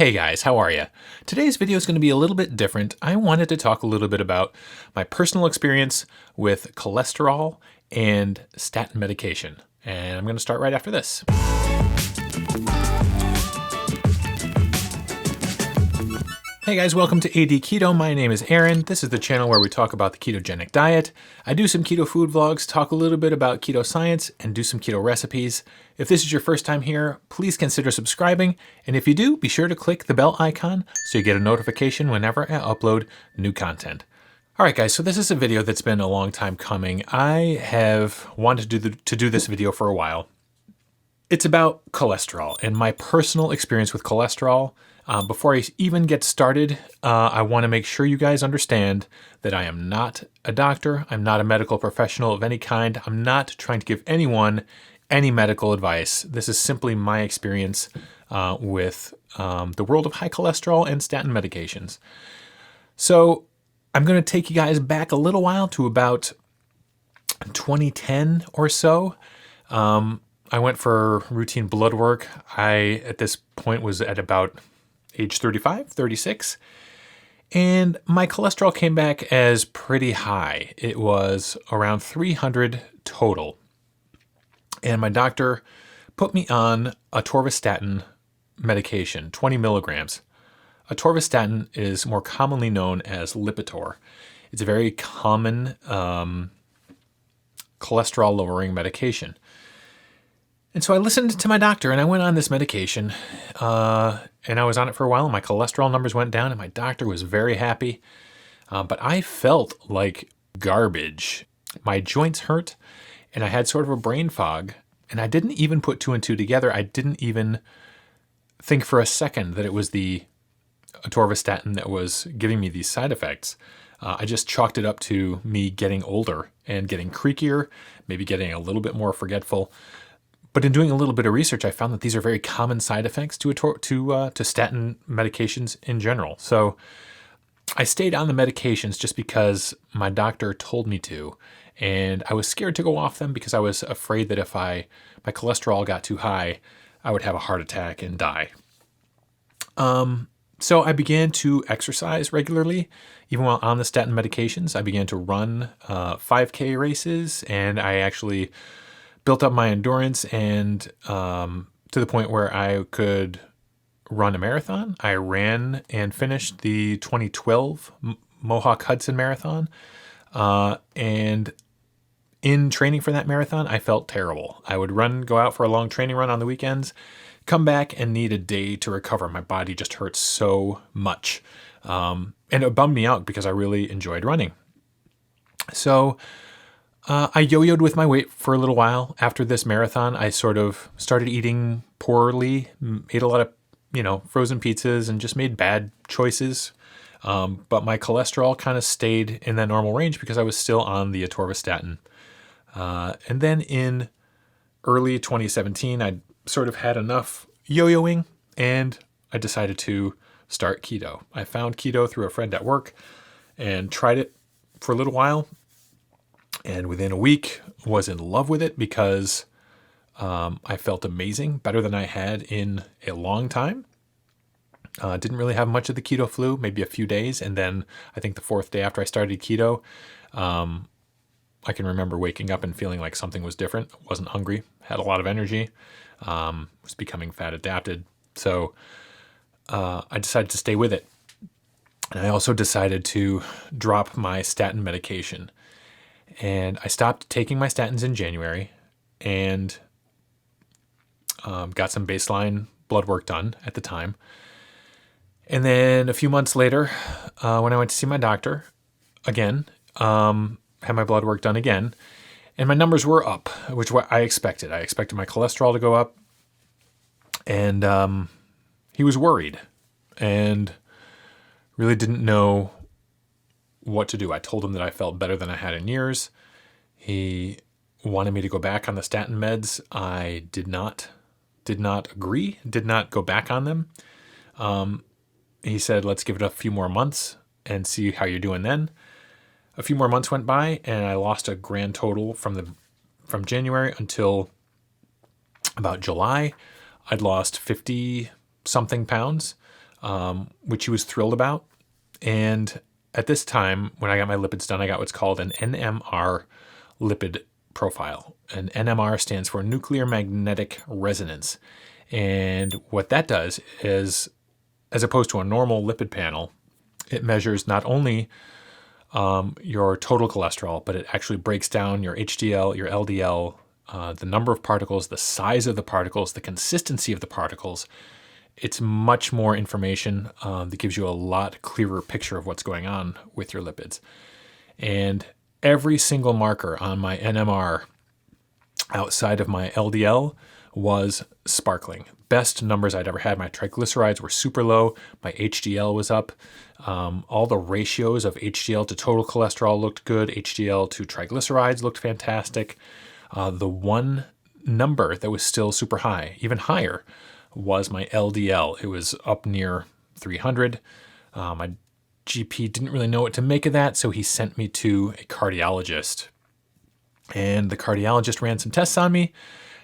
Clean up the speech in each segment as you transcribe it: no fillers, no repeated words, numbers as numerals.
Hey guys, how are you? Today's video is going to be a little bit different. I wanted to talk a little bit about my personal experience with cholesterol and statin medication. And I'm going to start right after this. Hey guys, welcome to AD Keto. My name is Aaron. This is the channel where we talk about the ketogenic diet. I do some keto food vlogs, talk a little bit about keto science, and do some keto recipes. If this is your first time here, please consider subscribing. And if you do, be sure to click the bell icon so you get a notification whenever I upload new content. All right, guys, so this is a video that's been a long time coming. I have wanted to do this video for a while. It's about cholesterol and my personal experience with cholesterol. Before I even get started, I want to make sure you guys understand that I am not a doctor. I'm not a medical professional of any kind. I'm not trying to give anyone any medical advice. This is simply my experience with the world of high cholesterol and statin medications. So I'm going to take you guys back a little while to about 2010 or so. I went for routine blood work. I, at this point, was at about age 35, 36, and my cholesterol came back as pretty high. It was around 300 total. And my doctor put me on atorvastatin medication, 20 milligrams. Atorvastatin is more commonly known as Lipitor. It's a very common cholesterol-lowering medication. And so I listened to my doctor and I went on this medication and I was on it for a while and my cholesterol numbers went down and my doctor was very happy. But I felt like garbage. My joints hurt and I had sort of a brain fog and I didn't even put two and two together. I didn't even think for a second that it was the atorvastatin that was giving me these side effects. I just chalked it up to me getting older and getting creakier, maybe getting a little bit more forgetful. But in doing a little bit of research, I found that these are very common side effects to statin medications in general. So I stayed on the medications just because my doctor told me to. And I was scared to go off them because I was afraid that if my cholesterol got too high, I would have a heart attack and die. So I began to exercise regularly. Even while on the statin medications, I began to run 5K races, and I actually built up my endurance and to the point where I could run a marathon. I ran and finished the 2012 Mohawk Hudson Marathon. And in training for that marathon, I felt terrible. I would go out for a long training run on the weekends, come back and need a day to recover. My body just hurt so much. And it bummed me out because I really enjoyed running. So I yo-yoed with my weight for a little while. After this marathon, I sort of started eating poorly, ate a lot of, frozen pizzas and just made bad choices. But my cholesterol kind of stayed in that normal range because I was still on the atorvastatin. And then in early 2017, I sort of had enough yo-yoing and I decided to start keto. I found keto through a friend at work and tried it for a little while. And within a week, was in love with it because I felt amazing, better than I had in a long time. Didn't really have much of the keto flu, maybe a few days. And then I think the fourth day after I started keto, I can remember waking up and feeling like something was different. Wasn't hungry, had a lot of energy, was becoming fat adapted. So I decided to stay with it. And I also decided to drop my statin medication. And I stopped taking my statins in January and got some baseline blood work done at the time. And then a few months later, when I went to see my doctor again, had my blood work done again, and my numbers were up, which I expected. I expected my cholesterol to go up, and he was worried and really didn't know what to do. I told him that I felt better than I had in years. He wanted me to go back on the statin meds. I did not agree, did not go back on them. He said, let's give it a few more months and see how you're doing then. A few more months went by and I lost a grand total from January until about July. I'd lost 50 something pounds. which he was thrilled about. And at this time, when I got my lipids done, I got what's called an NMR lipid profile. And NMR stands for nuclear magnetic resonance. And what that does is, as opposed to a normal lipid panel, it measures not only your total cholesterol, but it actually breaks down your HDL, your LDL, the number of particles, the size of the particles, the consistency of the particles. It's much more information that gives you a lot clearer picture of what's going on with your lipids. And every single marker on my NMR outside of my LDL was sparkling. Best numbers I'd ever had. My triglycerides were super low. My HDL was up. All the ratios of HDL to total cholesterol looked good. HDL to triglycerides looked fantastic. The one number that was still super high, even higher, was my LDL. It was up near 300. My GP didn't really know what to make of that, so he sent me to a cardiologist. And the cardiologist ran some tests on me,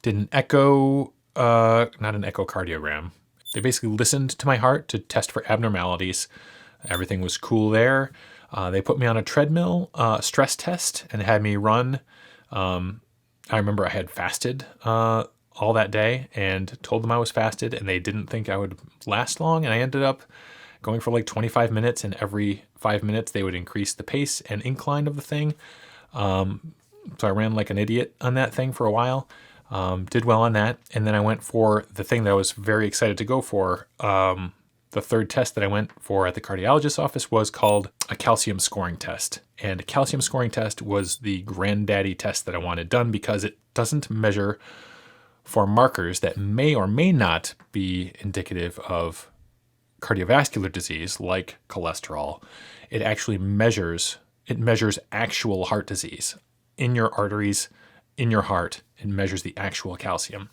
did an echo, not an echocardiogram. They basically listened to my heart to test for abnormalities. Everything was cool there. They put me on a treadmill stress test and had me run. I remember I had fasted all that day and told them I was fasted, and they didn't think I would last long. And I ended up going for like 25 minutes, and every 5 minutes they would increase the pace and incline of the thing. So I ran like an idiot on that thing for a while, did well on that. And then I went for the thing that I was very excited to go for. The third test that I went for at the cardiologist's office was called a calcium scoring test. And a calcium scoring test was the granddaddy test that I wanted done because it doesn't measure for markers that may or may not be indicative of cardiovascular disease like cholesterol. It actually measures actual heart disease in your arteries, in your heart. It measures the actual calcium.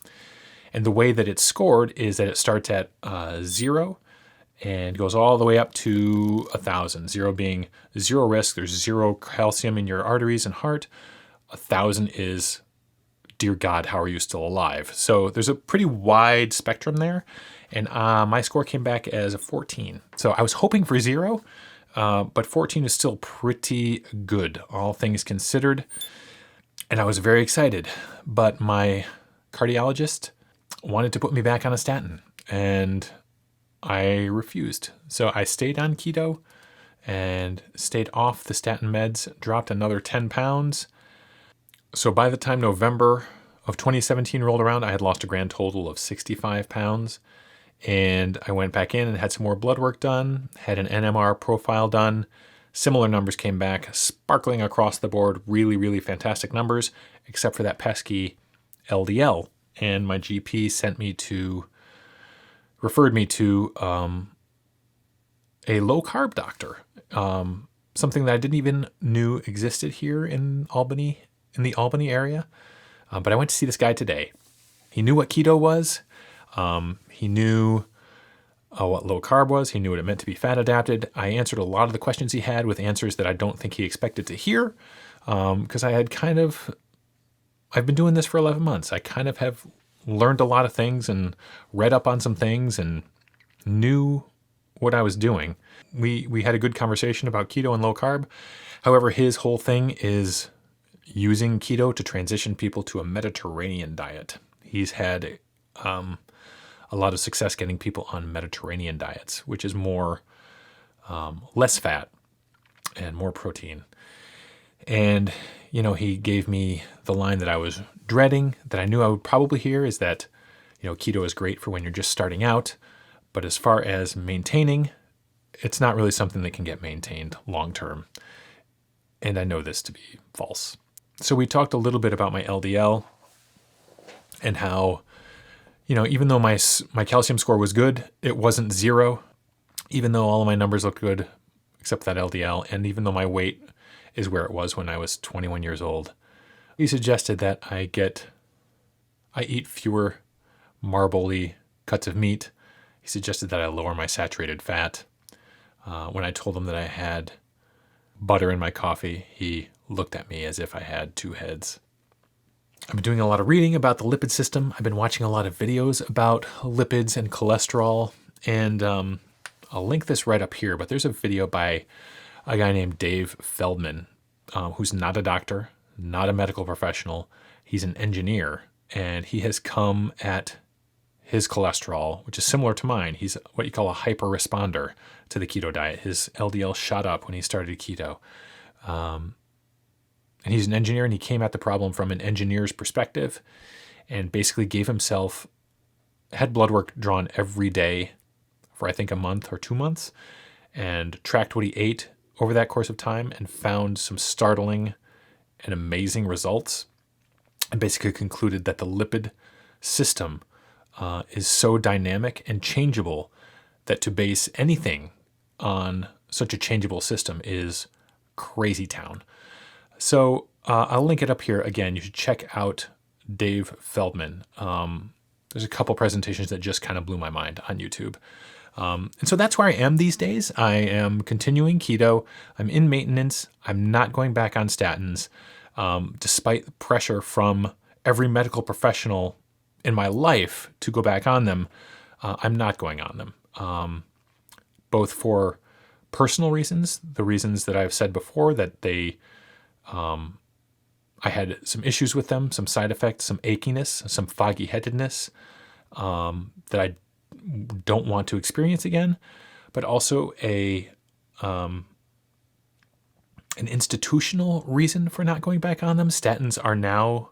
And the way that it's scored is that it starts at 0 and goes all the way up to 1,000. 0 being zero risk. There's zero calcium in your arteries and heart. 1,000 is, dear God, how are you still alive? So there's a pretty wide spectrum there. And my score came back as a 14. So I was hoping for 0, but 14 is still pretty good, all things considered. And I was very excited. But my cardiologist wanted to put me back on a statin, and I refused. So I stayed on keto and stayed off the statin meds, dropped another 10 pounds. So by the time November of 2017 rolled around, I had lost a grand total of 65 pounds. And I went back in and had some more blood work done, had an NMR profile done. Similar numbers came back, sparkling across the board, really, really fantastic numbers, except for that pesky LDL. And my GP referred me to a low-carb doctor, something that I didn't even knew existed here in Albany, in the Albany area. But I went to see this guy today. He knew what keto was. He knew what low carb was. He knew what it meant to be fat adapted. I answered a lot of the questions he had with answers that I don't think he expected to hear, because I've been doing this for 11 months. I kind of have learned a lot of things and read up on some things and knew what I was doing. We had a good conversation about keto and low carb. However, his whole thing is using keto to transition people to a Mediterranean diet. He's had a lot of success getting people on Mediterranean diets, which is more less fat and more protein. And, he gave me the line that I was dreading, that I knew I would probably hear, is that, keto is great for when you're just starting out. But as far as maintaining, it's not really something that can get maintained long term. And I know this to be false. So we talked a little bit about my LDL and how, even though my calcium score was good, it wasn't 0. Even though all of my numbers looked good, except that LDL, and even though my weight is where it was when I was 21 years old, he suggested that I eat fewer marbly cuts of meat. He suggested that I lower my saturated fat. When I told him that I had butter in my coffee, he looked at me as if I had two heads. I've been doing a lot of reading about the lipid system. I've been watching a lot of videos about lipids and cholesterol. And I'll link this right up here, but there's a video by a guy named Dave Feldman, who's not a doctor, not a medical professional. He's an engineer, and he has come at his cholesterol, which is similar to mine. He's what you call a hyper responder to the keto diet. His LDL shot up when he started keto. And he's an engineer, and he came at the problem from an engineer's perspective and basically gave himself, had blood work drawn every day for I think a month or 2 months, and tracked what he ate over that course of time and found some startling and amazing results, and basically concluded that the lipid system is so dynamic and changeable that to base anything on such a changeable system is crazy town. So I'll link it up here. Again, you should check out Dave Feldman. There's a couple presentations that just kind of blew my mind on YouTube. And so that's where I am these days. I am continuing keto. I'm in maintenance. I'm not going back on statins, despite the pressure from every medical professional in my life to go back on them. I'm not going on them, both for personal reasons, the reasons that I've said before, that I had some issues with them, some side effects, some achiness, some foggy headedness that I don't want to experience again, but also an institutional reason for not going back on them. Statins are now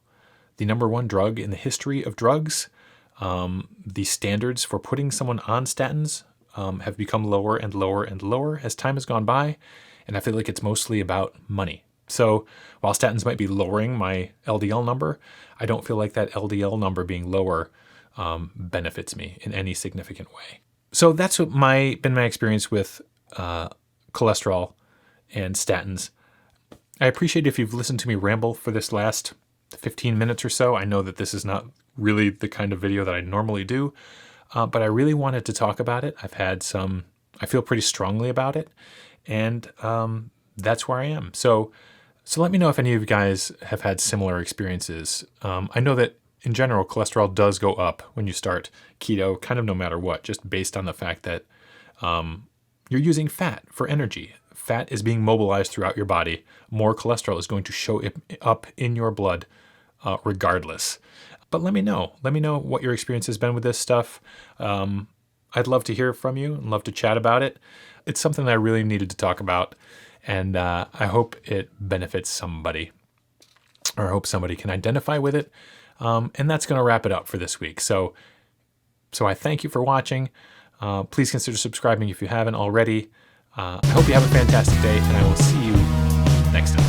the number one drug in the history of drugs. The standards for putting someone on statins have become lower and lower and lower as time has gone by, and I feel like it's mostly about money. So while statins might be lowering my LDL number, I don't feel like that LDL number being lower benefits me in any significant way. So that's what been my experience with cholesterol and statins. I appreciate if you've listened to me ramble for this last 15 minutes or so. I know that this is not really the kind of video that I normally do, but I really wanted to talk about it. I feel pretty strongly about it, and that's where I am. So let me know if any of you guys have had similar experiences. I know that in general, cholesterol does go up when you start keto, kind of no matter what, just based on the fact that you're using fat for energy. Fat is being mobilized throughout your body. More cholesterol is going to show up in your blood regardless. But let me know. Let me know what your experience has been with this stuff. I'd love to hear from you and love to chat about it. It's something that I really needed to talk about. And I hope it benefits somebody, or I hope somebody can identify with it. And that's going to wrap it up for this week. So I thank you for watching. Please consider subscribing if you haven't already. I hope you have a fantastic day, and I will see you next time.